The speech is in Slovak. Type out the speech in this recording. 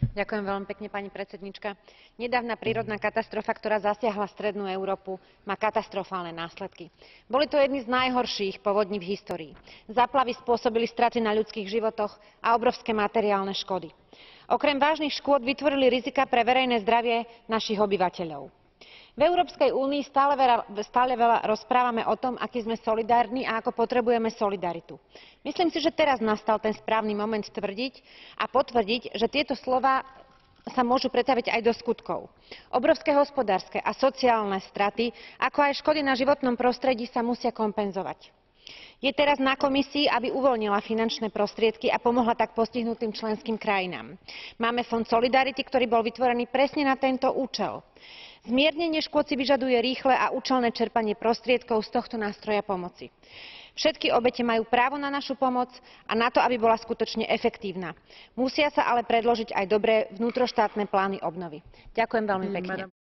Ďakujem veľmi pekne, pani predsedníčka. Nedávna prírodná katastrofa, ktorá zasiahla strednú Európu, má katastrofálne následky. Boli to jedny z najhorších povodní v histórii. Záplavy spôsobili straty na ľudských životoch a obrovské materiálne škody. Okrem vážnych škôd vytvorili riziká pre verejné zdravie našich obyvateľov. V Európskej únii stále veľa rozprávame o tom, aký sme solidárni a ako potrebujeme solidaritu. Myslím si, že teraz nastal ten správny moment tvrdiť a potvrdiť, že tieto slová sa môžu pretaviť aj do skutkov. Obrovské hospodárske a sociálne straty, ako aj škody na životnom prostredí sa musia kompenzovať. Je teraz na Komisii, aby uvoľnila finančné prostriedky a pomohla tak postihnutým členským krajinám. Máme Fond solidarity, ktorý bol vytvorený presne na tento účel. Zmiernenie škôd si vyžaduje rýchle a účelné čerpanie prostriedkov z tohto nástroja pomoci. Všetky obete majú právo na našu pomoc a na to, aby bola skutočne efektívna. Musia sa ale predložiť aj dobré vnútroštátne plány obnovy. Ďakujem veľmi pekne.